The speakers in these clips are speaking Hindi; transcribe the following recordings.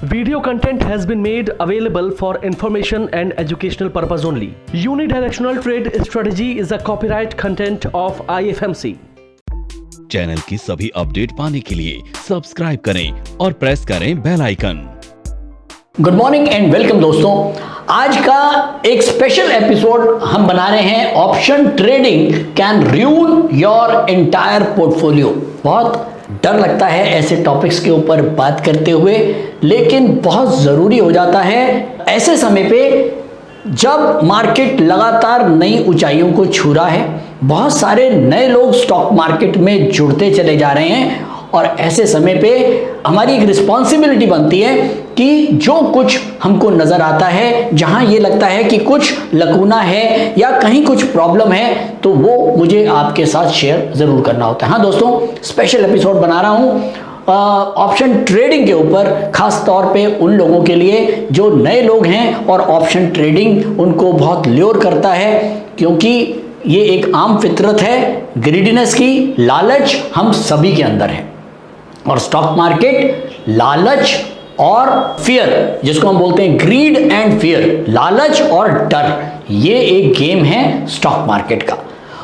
Video content has been made available for information and educational purpose only. Unidirectional trade strategy is a copyright content of IFMC. Channel की सभी अपडेट पाने के लिए सब्सक्राइब करें और प्रेस करें bell icon. Good morning and welcome दोस्तों। आज का एक स्पेशल एपिसोड हम बना रहे हैं, option trading can रूइन your entire portfolio. बहुत डर लगता है ऐसे टॉपिक्स के ऊपर बात करते हुए, लेकिन बहुत ज़रूरी हो जाता है ऐसे समय पे जब मार्केट लगातार नई ऊंचाइयों को छू रहा है। बहुत सारे नए लोग स्टॉक मार्केट में जुड़ते चले जा रहे हैं और ऐसे समय पे हमारी एक रिस्पॉन्सिबिलिटी बनती है कि जो कुछ हमको नज़र आता है, जहां ये लगता है कि कुछ लकूना है या कहीं कुछ प्रॉब्लम है, तो वो मुझे आपके साथ शेयर ज़रूर करना होता है। हाँ दोस्तों, स्पेशल एपिसोड बना रहा हूँ ऑप्शन ट्रेडिंग के ऊपर, खास तौर पे उन लोगों के लिए जो नए लोग हैं और ऑप्शन ट्रेडिंग उनको बहुत ल्योर करता है, क्योंकि ये एक आम फितरत है ग्रीडीनेस की। लालच हम सभी के अंदर है और स्टॉक मार्केट लालच और फियर, जिसको हम बोलते हैं ग्रीड एंड फियर, लालच और डर, ये एक गेम है स्टॉक मार्केट का।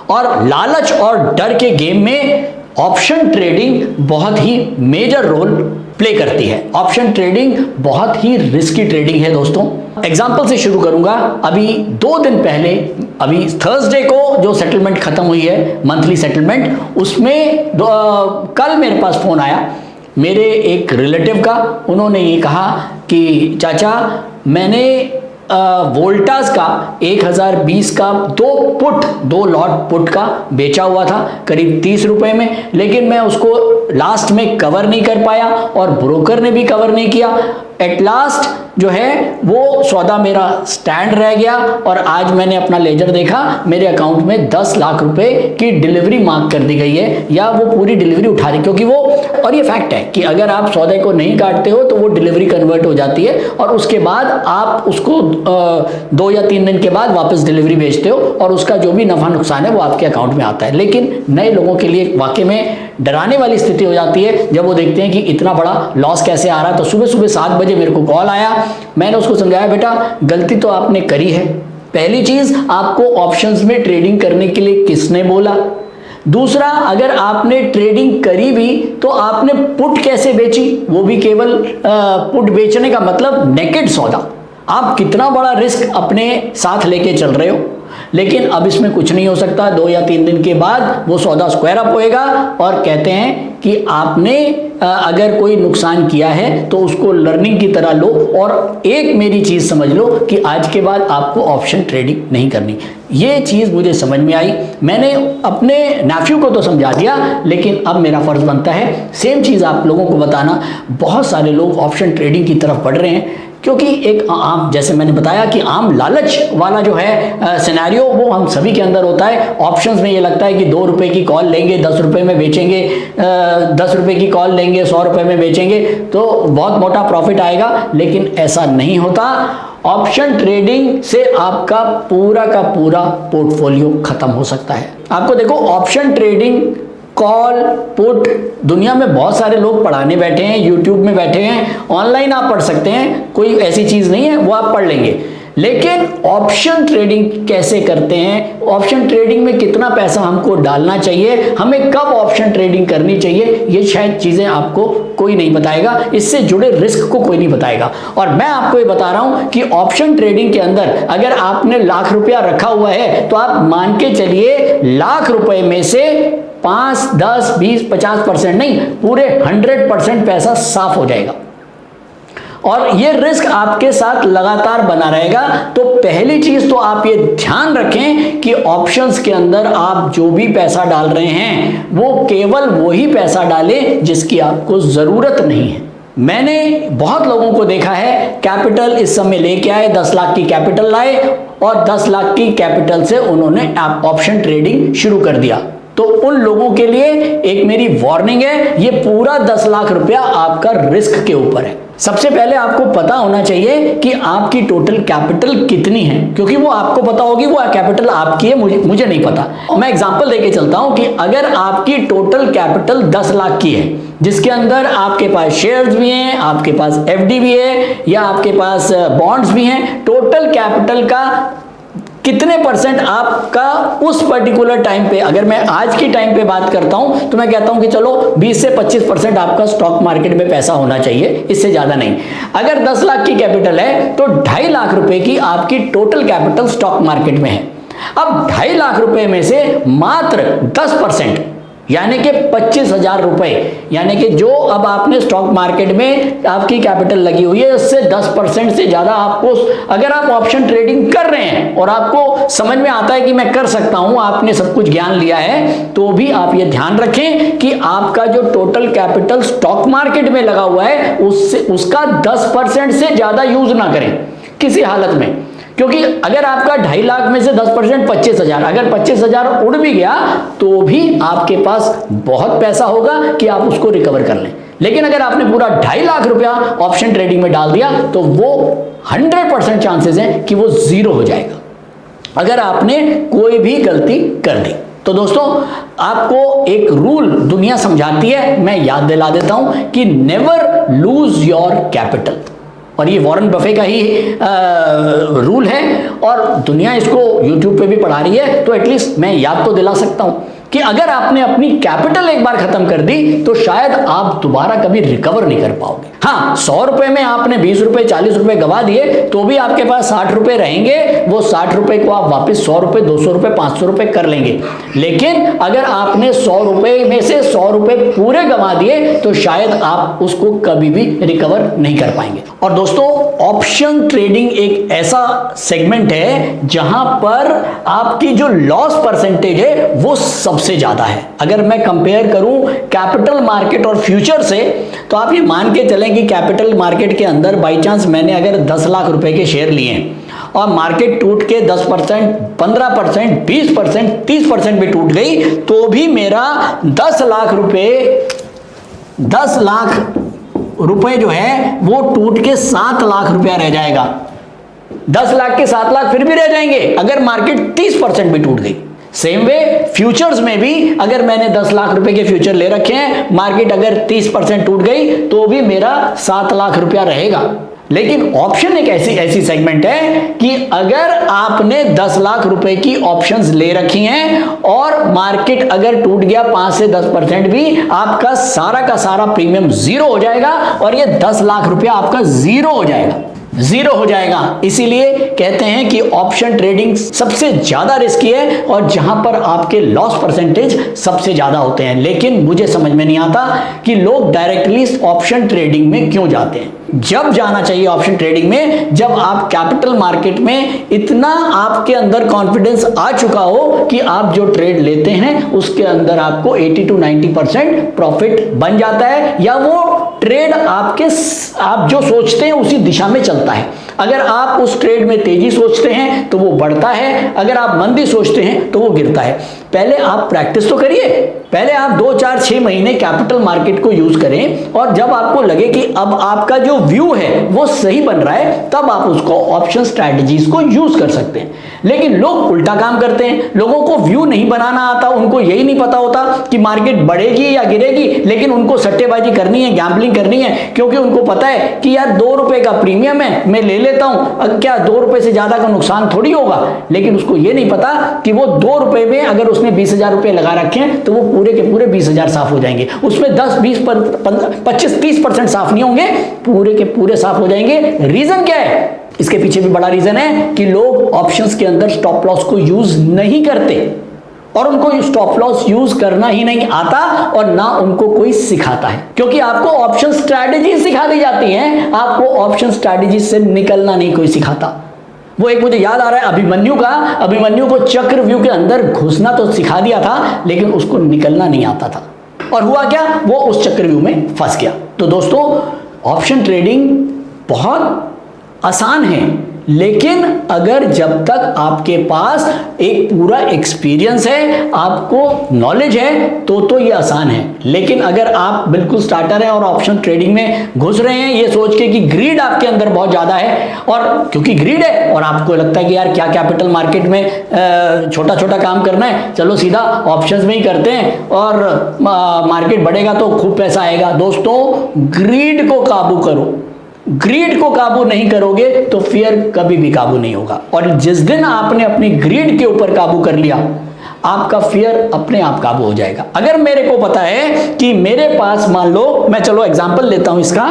और लालच और डर के गेम में ऑप्शन ट्रेडिंग बहुत ही मेजर रोल प्ले करती है। ऑप्शन ट्रेडिंग बहुत ही रिस्की ट्रेडिंग है दोस्तों। एग्जांपल से शुरू करूंगा। अभी 2 दिन पहले, अभी थर्सडे को जो सेटलमेंट खत्म हुई है, मंथली सेटलमेंट, उसमें कल मेरे पास फोन आया मेरे एक रिलेटिव का। उन्होंने ये कहा कि चाचा, मैंने वोल्टास का 1020 का 2 लॉट पुट का बेचा हुआ था करीब 30 रुपए में, लेकिन मैं उसको लास्ट में कवर नहीं कर पाया और ब्रोकर ने भी कवर नहीं किया। एट लास्ट जो है वो सौदा मेरा स्टैंड रह गया और आज मैंने अपना लेजर देखा, मेरे अकाउंट में 10 लाख रुपए की डिलीवरी मार्क कर दी गई है, या वो पूरी डिलीवरी उठा रही, क्योंकि वो, और ये फैक्ट है कि अगर आप सौदे को नहीं काटते हो तो वो डिलीवरी कन्वर्ट हो जाती है और उसके बाद आप उसको 2 या 3 दिन के बाद वापस डिलीवरी भेजते हो और उसका जो भी नफा नुकसान है वो आपके अकाउंट में आता है। लेकिन नए लोगों के लिए वाकई में डराने वाली स्थिति हो जाती है जब वो देखते हैं कि इतना बड़ा लॉस कैसे आ रहा है। तो सुबह सुबह 7 बजे मेरे को कॉल आया। मैंने उसको समझाया, बेटा गलती तो आपने करी है। पहली चीज, आपको ऑप्शंस में ट्रेडिंग करने के लिए किसने बोला? दूसरा, अगर आपने ट्रेडिंग करी भी तो आपने पुट कैसे बेची? वो भी केवल पुट बेचने का मतलब नेकेड सौदा। आप कितना बड़ा रिस्क अपने साथ लेके चल रहे हो। लेकिन अब इसमें कुछ नहीं हो सकता। 2 या 3 दिन के बाद वो सौदा स्क्वायर अप होएगा और कहते हैं कि आपने अगर कोई नुकसान किया है तो उसको लर्निंग की तरह लो और एक मेरी चीज समझ लो कि आज के बाद आपको ऑप्शन ट्रेडिंग नहीं करनी। ये चीज मुझे समझ में आई। मैंने अपने नेफ्यू को तो समझा दिया, लेकिन अब मेरा फर्ज बनता है सेम चीज आप लोगों को बताना। बहुत सारे लोग ऑप्शन ट्रेडिंग की तरफ बढ़ रहे हैं क्योंकि एक आम, जैसे मैंने बताया कि आम लालच वाला जो है सिनेरियो वो हम सभी के अंदर होता है। ऑप्शंस में ये लगता है कि 2 रुपए की कॉल लेंगे, 10 रुपए में बेचेंगे, 10 रुपए की कॉल लेंगे, 100 रुपए में बेचेंगे तो बहुत मोटा प्रॉफिट आएगा, लेकिन ऐसा नहीं होता। ऑप्शन ट्रेडिंग से आपका पूरा का पूरा पोर्टफोलियो खत्म हो सकता है। आपको देखो, ऑप्शन ट्रेडिंग, कॉल, पुट, दुनिया में बहुत सारे लोग पढ़ाने बैठे हैं, यूट्यूब में बैठे हैं, ऑनलाइन आप पढ़ सकते हैं, कोई ऐसी चीज नहीं है, वो आप पढ़ लेंगे। लेकिन ऑप्शन ट्रेडिंग कैसे करते हैं, ऑप्शन ट्रेडिंग में कितना पैसा हमको डालना चाहिए, हमें कब ऑप्शन ट्रेडिंग करनी चाहिए, ये शायद चीजें आपको कोई नहीं बताएगा, इससे जुड़े रिस्क को कोई नहीं बताएगा। और मैं आपको ये बता रहा हूं कि ऑप्शन ट्रेडिंग के अंदर अगर आपने लाख रुपया रखा हुआ है तो आप मान के चलिए लाख रुपए में से 5, 10, 20, 50% नहीं, पूरे 100% पैसा साफ हो जाएगा और ये रिस्क आपके साथ लगातार बना रहेगा। तो पहली चीज तो आप ये ध्यान रखें कि ऑप्शंस के अंदर आप जो भी पैसा डाल रहे हैं वो केवल वही पैसा डालें जिसकी आपको जरूरत नहीं है। मैंने बहुत लोगों को देखा है, कैपिटल इस समय लेके आए, 10 लाख की कैपिटल लाए और 10 लाख की कैपिटल से उन्होंने ऑप्शन ट्रेडिंग शुरू कर दिया। तो उन लोगों के लिए एक मेरी वार्निंग है, ये पूरा 10 लाख रुपया आपका रिस्क के ऊपर है। सबसे पहले आपको पता होना चाहिए कि आपकी टोटल कैपिटल कितनी है, क्योंकि वो आपको पता होगी वो कैपिटल आपकी है, मुझे नहीं पता। मैं एग्जांपल देके चलता हूं कि अगर आपकी टोटल कैपिटल 10 लाख की है, जिसके अंदर आपके पास शेयर्स भी हैं, आपके पास एफडी भी है या आपके पास बॉन्ड्स भी हैं, टोटल कैपिटल का कितने परसेंट आपका उस पर्टिकुलर टाइम पे, अगर मैं आज की टाइम पे बात करता हूं तो मैं कहता हूं कि चलो 20 से 25% आपका स्टॉक मार्केट में पैसा होना चाहिए, इससे ज्यादा नहीं। अगर 10 लाख की कैपिटल है तो 2.5 लाख रुपए की आपकी टोटल कैपिटल स्टॉक मार्केट में है। अब 2.5 लाख रुपए में से मात्र 10% यानी कि 25,000 रुपए, यानी कि जो अब आपने स्टॉक मार्केट में आपकी कैपिटल लगी हुई है उससे 10% से ज्यादा आपको, अगर आप ऑप्शन ट्रेडिंग कर रहे हैं और आपको समझ में आता है कि मैं कर सकता हूं, आपने सब कुछ ज्ञान लिया है, तो भी आप ये ध्यान रखें कि आपका जो टोटल कैपिटल स्टॉक मार्केट में लगा हुआ है उसका 10% से ज्यादा यूज ना करें किसी हालत में, क्योंकि अगर आपका 2.5 लाख में से 10% 25,000, अगर 25,000 उड़ भी गया तो भी आपके पास बहुत पैसा होगा कि आप उसको रिकवर कर लें। लेकिन अगर आपने पूरा 2.5 लाख रुपया ऑप्शन ट्रेडिंग में डाल दिया तो वो 100% चांसेस हैं कि वो जीरो हो जाएगा अगर आपने कोई भी गलती कर दी। तो दोस्तों, आपको एक रूल दुनिया समझाती है, मैं याद दिला देता हूं कि नेवर लूज योर कैपिटल, और ये वॉरेन बफे का ही रूल है और दुनिया इसको यूट्यूब पे भी पढ़ा रही है, तो एटलीस्ट मैं याद तो दिला सकता हूं कि अगर आपने अपनी कैपिटल एक बार खत्म कर दी तो शायद आप दोबारा कभी रिकवर नहीं कर पाओगे। हाँ, 100 रुपए में आपने 20 रुपए 40 रुपए गवा दिए तो भी आपके पास 60 रुपए रहेंगे, वो 60 रुपए को आप वापस 100 रुपए 200 रुपए 500 रुपए कर लेंगे। लेकिन अगर आपने 100 रुपए में से 100 रुपए पूरे गवा दिए तो शायद आप उसको कभी भी रिकवर नहीं कर पाएंगे। और दोस्तों, ऑप्शन ट्रेडिंग एक ऐसा सेगमेंट है जहां पर आपकी जो लॉस परसेंटेज है वो सबसे ज्यादा है। अगर मैं कंपेयर करूं कैपिटल मार्केट और फ्यूचर से, तो आप ये मान के चलें कि कैपिटल मार्केट के अंदर बाई चांस मैंने अगर 10 लाख रुपए के शेयर लिए हैं और मार्केट टूट के 10%, 15%, 20%, 30% भी टूट गई तो भी मेरा 10 लाख रुपए जो है वो टूट के 7 लाख रुपया रह जाएगा। 10 लाख के 7 लाख फिर भी रह जाएंगे अगर मार्केट 30% भी टूट गई। सेम वे फ्यूचर्स में भी अगर मैंने 10 लाख रुपए के फ्यूचर ले रखे हैं, मार्केट अगर 30% टूट गई तो भी मेरा 7 लाख रुपया रहेगा। लेकिन ऑप्शन एक ऐसी सेगमेंट है कि अगर आपने 10 लाख रुपए की ऑप्शंस ले रखी हैं और मार्केट अगर टूट गया 5 से 10% भी, आपका सारा का सारा प्रीमियम जीरो हो जाएगा और ये 10 लाख रुपया आपका जीरो हो जाएगा। इसीलिए कहते हैं कि ऑप्शन ट्रेडिंग सबसे ज्यादा रिस्की है और जहां पर आपके लॉस परसेंटेज सबसे ज्यादा होते हैं। लेकिन मुझे समझ में नहीं आता कि लोग डायरेक्टली ऑप्शन ट्रेडिंग में क्यों जाते हैं। जब जाना चाहिए ऑप्शन ट्रेडिंग में, जब आप कैपिटल मार्केट में इतना आपके अंदर कॉन्फिडेंस आ चुका हो कि आप जो ट्रेड लेते हैं उसके अंदर आपको 80 to 90% प्रॉफिट बन जाता है, या वो ट्रेड आप जो सोचते हैं उसी दिशा में चलता है। अगर आप उस ट्रेड में तेजी सोचते हैं तो वो बढ़ता है, अगर आप मंदी सोचते हैं तो वो गिरता है। पहले आप प्रैक्टिस तो करिए, पहले आप 2, 4, 6 महीने कैपिटल मार्केट को यूज करें और जब आपको लगे कि अब आपका जो व्यू है वो सही बन रहा है तब आप उसको ऑप्शन स्ट्रैटेजीज को यूज कर सकते हैं। लेकिन लोग उल्टा काम करते हैं, लोगों को व्यू नहीं बनाना आता, उनको यही नहीं पता होता कि मार्केट बढ़ेगी या गिरेगी, लेकिन उनको सट्टेबाजी करनी है, गैम्बलिंग करनी है, क्योंकि उनको पता है कि यार 2 रुपए का प्रीमियम है, मैं ले लेता हूं, क्या 2 रुपए से ज्यादा का नुकसान थोड़ी होगा। लेकिन उसको ये नहीं पता कि वो 2 रुपए में अगर उसने 20,000 रुपए लगा रखे हैं तो वो पूरे के पूरे 20,000 साफ हो जाएंगे। उसमें 10, 20, 25, 30% साफ नहीं होंगे, पूरे के पूरे साफ हो जाएंगे। रीजन क्या है? इसके पीछे भी बड़ा रीजन है कि लोग ऑप्शंस के अंदर स्टॉप लॉस को यूज नहीं करते और उनको स्टॉप लॉस यूज करना ही नहीं आता और ना उनको कोई सिखाता है, क्योंकि आपको ऑप्शन स्ट्रैटेजी सिखा दी जाती है, आपको ऑप्शन स्ट्रैटेजी से निकलना नहीं कोई सिखाता। वो एक मुझे याद आ रहा है अभिमन्यु को चक्रव्यूह के अंदर घुसना तो सिखा दिया था, लेकिन उसको निकलना नहीं आता था और हुआ क्या, वो उस चक्रव्यूह में फंस गया। तो दोस्तों, ऑप्शन ट्रेडिंग बहुत आसान है, लेकिन अगर जब तक आपके पास एक पूरा एक्सपीरियंस है, आपको नॉलेज है, तो ये आसान है। लेकिन अगर आप बिल्कुल स्टार्टर हैं और ऑप्शन ट्रेडिंग में घुस रहे हैं ये सोच के कि ग्रीड आपके अंदर बहुत ज्यादा है, और क्योंकि ग्रीड है और आपको लगता है कि यार क्या कैपिटल मार्केट में छोटा छोटा काम करना है, चलो सीधा ऑप्शंस में ही करते हैं और मार्केट बढ़ेगा तो खूब पैसा आएगा। दोस्तों, ग्रीड को काबू करो। ग्रीड को काबू नहीं करोगे तो फियर कभी भी काबू नहीं होगा, और जिस दिन आपने अपनी ग्रीड के ऊपर काबू कर लिया, आपका फियर अपने आप काबू हो जाएगा। अगर मेरे को पता है कि मेरे पास, मान लो मैं चलो एग्जांपल लेता हूं इसका,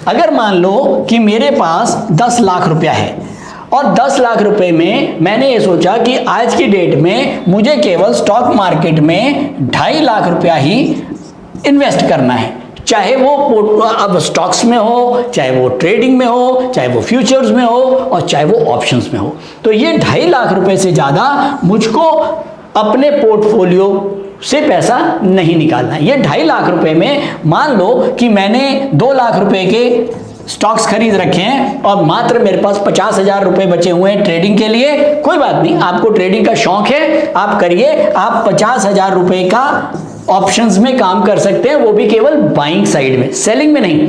अगर मान लो कि मेरे पास 10 लाख रुपया है और 10 लाख रुपए में मैंने ये सोचा कि आज की डेट में मुझे केवल स्टॉक मार्केट में 2.5 लाख रुपया ही इन्वेस्ट करना है, चाहे वो अब स्टॉक्स में हो, चाहे वो ट्रेडिंग में हो, चाहे वो फ्यूचर्स में हो, और चाहे वो ऑप्शंस में हो। तो ये 2.5 लाख रुपए से ज्यादा मुझको अपने पोर्टफोलियो से पैसा नहीं निकालना है। ये 2.5 लाख रुपए में मान लो कि मैंने 2 लाख रुपए के स्टॉक्स खरीद रखे हैं और मात्र मेरे पास 50,000 रुपए बचे हुए हैं ट्रेडिंग के लिए। कोई बात नहीं, आपको ट्रेडिंग का शौक है, आप करिए, आप 50,000 रुपए का ऑप्शंस में काम कर सकते हैं, वो भी केवल बाइंग साइड में, सेलिंग में नहीं।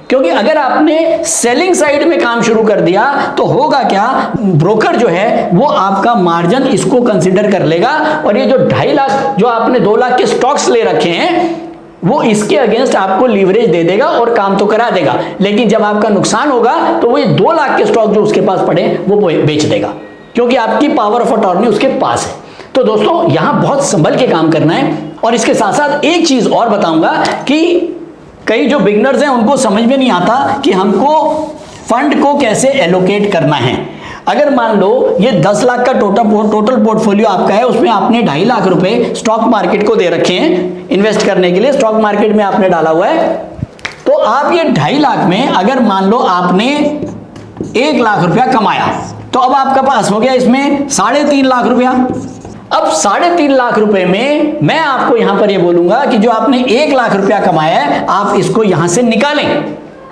क्योंकि अगर आपने सेलिंग साइड में काम शुरू कर दिया तो होगा क्या, ब्रोकर जो है वो आपका मार्जिन इसको कंसीडर कर लेगा, और ये जो 2.5 लाख जो आपने 2 लाख के स्टॉक्स ले रखे हैं वो इसके अगेंस्ट आपको लीवरेज दे देगा और काम तो करा देगा, लेकिन जब आपका नुकसान होगा तो वो ये 2 लाख के स्टॉक जो उसके पास पड़े वो बेच देगा, क्योंकि आपकी पावर ऑफ अटॉर्नी उसके पास है। तो दोस्तों, यहां बहुत संभल के काम करना है। और इसके साथ साथ एक चीज और बताऊंगा कि कई जो बिगनर्स हैं उनको समझ में नहीं आता कि हमको फंड को कैसे एलोकेट करना है। अगर मान लो ये 10 लाख का टोटल पोर्टफोलियो आपका है, उसमें आपने 2.5 लाख रुपए स्टॉक मार्केट को दे रखे हैं इन्वेस्ट करने के लिए, स्टॉक मार्केट में आपने डाला हुआ है, तो आप ये 2.5 लाख में अगर मान लो आपने 1 लाख रुपया कमाया, तो अब आपका पास हो गया इसमें 3.5 लाख रुपया। अब 3.5 लाख रुपए में मैं आपको यहां पर ये बोलूंगा कि जो आपने 1 लाख रुपया कमाया है आप इसको यहां से निकालें,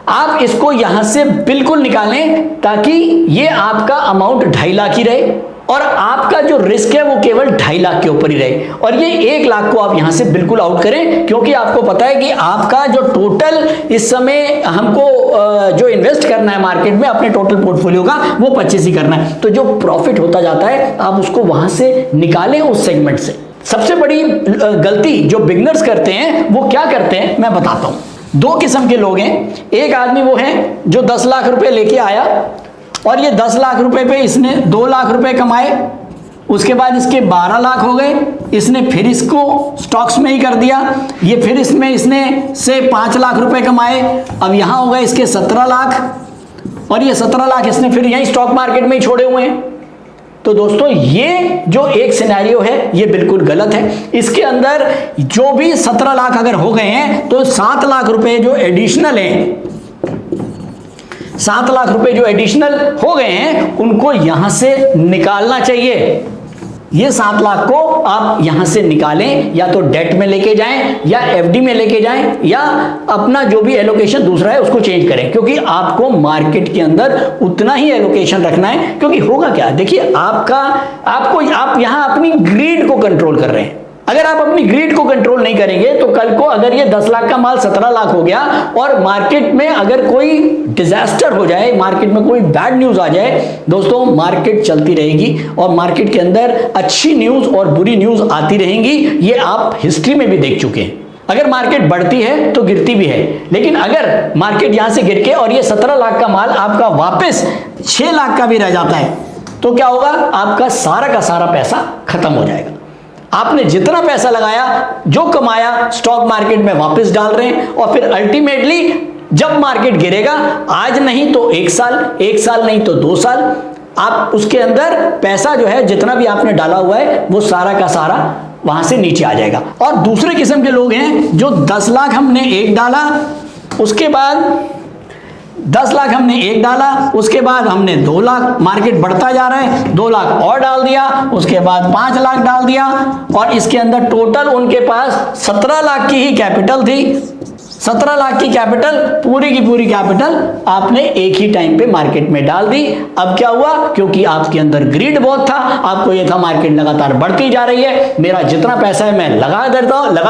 आप इसको यहां से बिल्कुल निकालें, ताकि ये आपका अमाउंट 2.5 लाख ही रहे और आपका जो रिस्क है वो केवल 2.5 लाख के ऊपर ही रहे, और ये 1 लाख को आप यहां से बिल्कुल आउट करें, क्योंकि आपको पता है कि आपका जो टोटल इस समय हमको जो इन्वेस्ट करना है मार्केट में अपने टोटल पोर्टफोलियो का वो 25 ही करना है। तो जो प्रॉफिट होता जाता है आप उसको वहां से निकालें उस सेगमेंट से। सबसे बड़ी गलती जो बिगनर्स करते हैं वो क्या करते हैं मैं बताता हूं। 2 किस्म के लोग हैं। एक आदमी वो है जो 10 लाख रुपए लेके आया और ये 10 लाख रुपए पे इसने 2 लाख रुपए कमाए, उसके बाद इसके 12 लाख हो गए, इसने फिर इसको स्टॉक्स में ही कर दिया, ये फिर इसमें इसने से 5 लाख रुपए कमाए, अब यहां हो गए इसके 17 लाख, और ये 17 लाख इसने फिर यहीं स्टॉक मार्केट में ही छोड़े हुए हैं। तो दोस्तों, ये जो एक सिनेरियो है ये बिल्कुल गलत है। इसके अंदर जो भी 17 लाख अगर हो गए हैं तो 7 लाख रुपए जो एडिशनल हैं, 7 लाख रुपए जो एडिशनल हो गए हैं उनको यहां से निकालना चाहिए। ये 7 लाख को आप यहां से निकालें, या तो डेट में लेके जाएं या एफडी में लेके जाएं, या अपना जो भी एलोकेशन दूसरा है उसको चेंज करें, क्योंकि आपको मार्केट के अंदर उतना ही एलोकेशन रखना है। क्योंकि होगा क्या, देखिए आप यहां अपनी ग्रीड को कंट्रोल कर रहे हैं। अगर आप अपनी ग्रीड को कंट्रोल नहीं करेंगे तो कल को अगर ये 10 लाख का माल 17 लाख हो गया और मार्केट में अगर कोई डिजास्टर हो जाए, मार्केट में कोई बैड न्यूज आ जाए, दोस्तों मार्केट चलती रहेगी और मार्केट के अंदर अच्छी न्यूज और बुरी न्यूज आती रहेंगी। ये आप हिस्ट्री में भी देख चुके हैं। अगर मार्केट बढ़ती है तो गिरती भी है, लेकिन अगर मार्केट यहां से गिर के और ये 17 लाख का माल आपका वापस 6 लाख का भी रह जाता है तो क्या होगा, आपका सारा का सारा पैसा खत्म हो जाएगा। आपने जितना पैसा लगाया, जो कमाया, स्टॉक मार्केट में वापस डाल रहे हैं, और फिर अल्टीमेटली जब मार्केट गिरेगा, आज नहीं तो 1 साल नहीं तो 2 साल, आप उसके अंदर पैसा जो है जितना भी आपने डाला हुआ है वो सारा का सारा वहां से नीचे आ जाएगा। और दूसरे किस्म के लोग हैं जो 10 लाख हमने एक डाला, उसके बाद 10 लाख हमने एक डाला, उसके बाद हमने 2 लाख, मार्केट बढ़ता जा रहा है, 2 लाख और डाल दिया, उसके बाद 5 लाख डाल दिया, और इसके अंदर टोटल उनके पास 17 लाख की ही कैपिटल थी। 17 लाख की कैपिटल, पूरी की पूरी कैपिटल आपने एक ही टाइम पे मार्केट में डाल दी। अब क्या हुआ, क्योंकि आपके अंदर ग्रीड बहुत था, आपको ये था मार्केट लगातार बढ़ती जा रही है, मेरा जितना पैसा है मैं लगा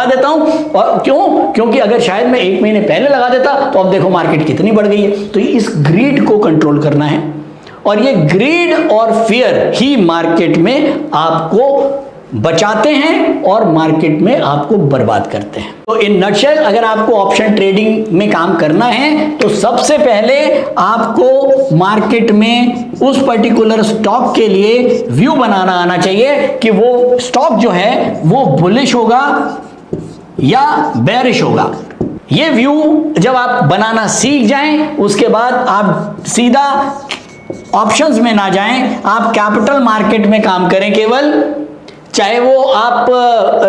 देता हूं। और क्यों, क्योंकि अगर शायद मैं 1 महीने पहले लगा देता तो अब देखो मार्केट कितनी बढ़ गई है। तो इस ग्रीड को कंट्रोल करना है, और ये ग्रीड और फियर ही मार्केट में आपको बचाते हैं और मार्केट में आपको बर्बाद करते हैं। तो इन नटशेल अगर आपको ऑप्शन ट्रेडिंग में काम करना है तो सबसे पहले आपको मार्केट में उस पर्टिकुलर स्टॉक के लिए व्यू बनाना आना चाहिए कि वो स्टॉक जो है वो बुलिश होगा या बेरिश होगा। ये व्यू जब आप बनाना सीख जाएं, उसके बाद आप सीधा ऑप्शंस में ना जाएं, आप कैपिटल मार्केट में काम करें केवल। चाहे वो आप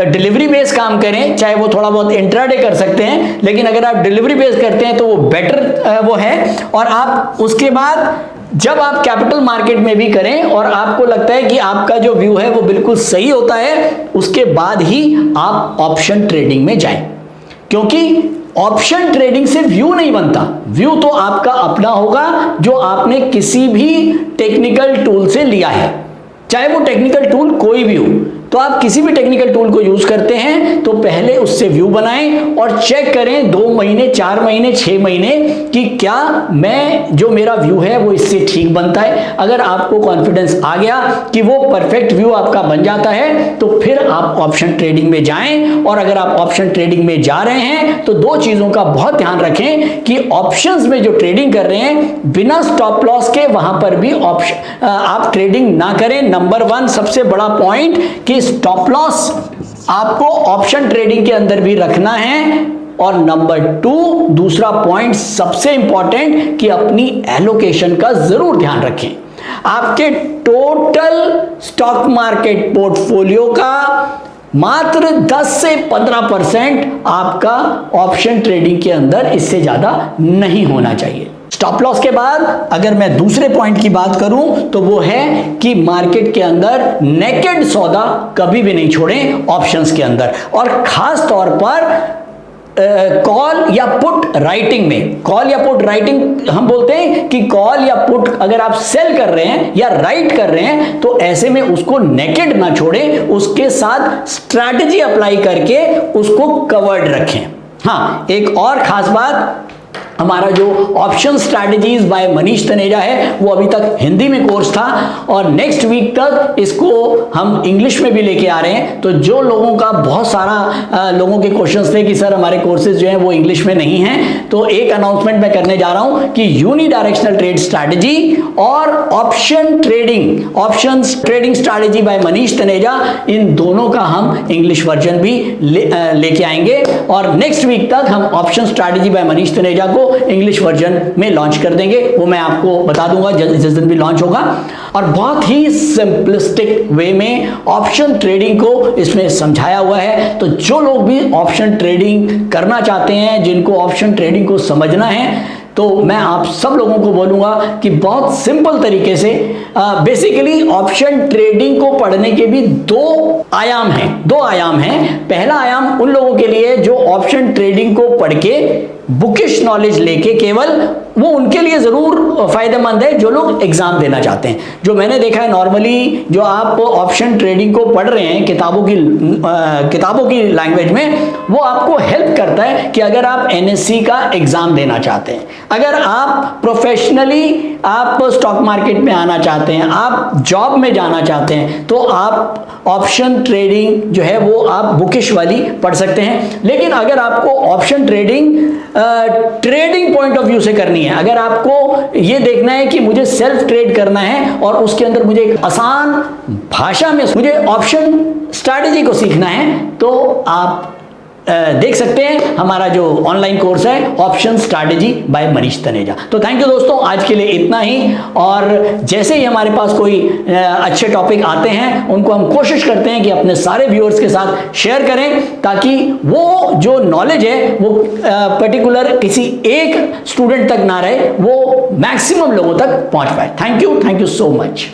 डिलीवरी बेस काम करें, चाहे वो थोड़ा बहुत इंट्राडे कर सकते हैं, लेकिन अगर आप डिलीवरी बेस करते हैं तो वो बेटर वो है। और आप उसके बाद जब आप कैपिटल मार्केट में भी करें और आपको लगता है कि आपका जो व्यू है वो बिल्कुल सही होता है, उसके बाद ही आप ऑप्शन ट्रेडिंग में जाएं। क्योंकि ऑप्शन ट्रेडिंग से व्यू नहीं बनता, व्यू तो आपका अपना होगा जो आपने किसी भी टेक्निकल टूल से लिया है, चाहे वो टेक्निकल टूल कोई भी हो। तो आप किसी भी टेक्निकल टूल को यूज करते हैं तो पहले उससे व्यू बनाएं और चेक करें 2 महीने, 4 महीने, 6 महीने कि क्या मैं जो मेरा व्यू है वो इससे ठीक बनता है। अगर आपको कॉन्फिडेंस आ गया कि वो परफेक्ट व्यू आपका बन जाता है तो फिर आप ऑप्शन ट्रेडिंग में जाएं। और अगर आप ऑप्शन ट्रेडिंग में जा रहे हैं तो 2 चीजों का बहुत ध्यान रखें कि ऑप्शंस में जो ट्रेडिंग कर रहे हैं बिना स्टॉप लॉस के वहां पर भी ऑप्शन आप ट्रेडिंग ना करें। नंबर 1 सबसे बड़ा पॉइंट कि स्टॉप लॉस आपको ऑप्शन ट्रेडिंग के अंदर भी रखना है। और नंबर 2 दूसरा पॉइंट सबसे इंपॉर्टेंट कि अपनी एलोकेशन का जरूर ध्यान रखें। आपके टोटल स्टॉक मार्केट पोर्टफोलियो का मात्र 10 से 15% आपका ऑप्शन ट्रेडिंग के अंदर, इससे ज्यादा नहीं होना चाहिए। स्टॉप लॉस के बाद अगर मैं दूसरे पॉइंट की बात करूं तो वो है कि मार्केट के अंदर नेकेड सौदा कभी भी नहीं छोड़ें ऑप्शंस के अंदर, और खास तौर पर कॉल या पुट राइटिंग में। कॉल या पुट राइटिंग हम बोलते हैं कि कॉल या पुट अगर आप सेल कर रहे हैं या राइट कर रहे हैं तो ऐसे में उसको नेकेड ना छोड़ें, उसके साथ स्ट्रैटेजी अप्लाई करके उसको कवर्ड रखें। हाँ, एक और खास बात, हमारा जो option strategies by Manish Taneja है वो अभी तक हिंदी में कोर्स था और नेक्स्ट वीक तक इसको हम इंग्लिश में भी लेके आ रहे हैं। तो जो लोगों का बहुत सारा लोगों के क्वेश्चंस थे कि सर हमारे कोर्सेज जो हैं वो इंग्लिश में नहीं हैं, तो एक अनाउंसमेंट मैं करने जा रहा हूं कि यूनिडायरेक्शनल ट्रेड स्ट्रैटेजी और option trading strategy by Manish Taneja, इन दोनों का हम इंग्लिश वर्जन भी लेके आएंगे। और नेक्स्ट वीक तक हम option strategy by Manish Taneja को इंग्लिश वर्जन में लॉन्च कर देंगे, वो मैं आपको बता दूंगा जिस दिन भी लॉन्च होगा। और बहुत ही सिंपलिस्टिक वे में ऑप्शन ट्रेडिंग को इसमें समझाया हुआ है। तो जो लोग भी ऑप्शन ट्रेडिंग करना चाहते हैं, जिनको ऑप्शन ट्रेडिंग को समझना है, तो मैं आप सब लोगों को बोलूंगा कि बहुत सिंपल तरीके से बेसिकली ऑप्शन ट्रेडिंग को पढ़ने के भी 2 आयाम हैं। पहला आयाम उन लोगों के लिए जो ऑप्शन ट्रेडिंग को पढ़ के बुकिश नॉलेज लेके केवल, वो उनके लिए जरूर फायदेमंद है जो लोग एग्जाम देना चाहते हैं। जो मैंने देखा है नॉर्मली जो आप ऑप्शन ट्रेडिंग को पढ़ रहे हैं किताबों की लैंग्वेज में, वो आपको हेल्प करता है कि अगर आप एनएससी का एग्जाम देना चाहते हैं, अगर आप प्रोफेशनली आप स्टॉक मार्केट में आना चाहते हैं, आप जॉब में जाना चाहते हैं, तो आप ऑप्शन ट्रेडिंग जो है वो आप बुकिश वाली पढ़ सकते हैं। लेकिन अगर आपको option trading point of view से करनी है, अगर आपको ये देखना है कि मुझे सेल्फ ट्रेड करना है और उसके अंदर मुझे एक आसान भाषा में मुझे ऑप्शन स्ट्रैटेजी को सीखना है, तो आप देख सकते हैं हमारा जो ऑनलाइन कोर्स है option strategy by Manish Taneja. तो थैंक यू दोस्तों, आज के लिए इतना ही। और जैसे ही हमारे पास कोई अच्छे टॉपिक आते हैं उनको हम कोशिश करते हैं कि अपने सारे व्यूअर्स के साथ शेयर करें, ताकि वो जो नॉलेज है वो पर्टिकुलर किसी एक स्टूडेंट तक ना रहे, वो मैक्सिमम लोगों तक पहुंच पाए। Thank you so much.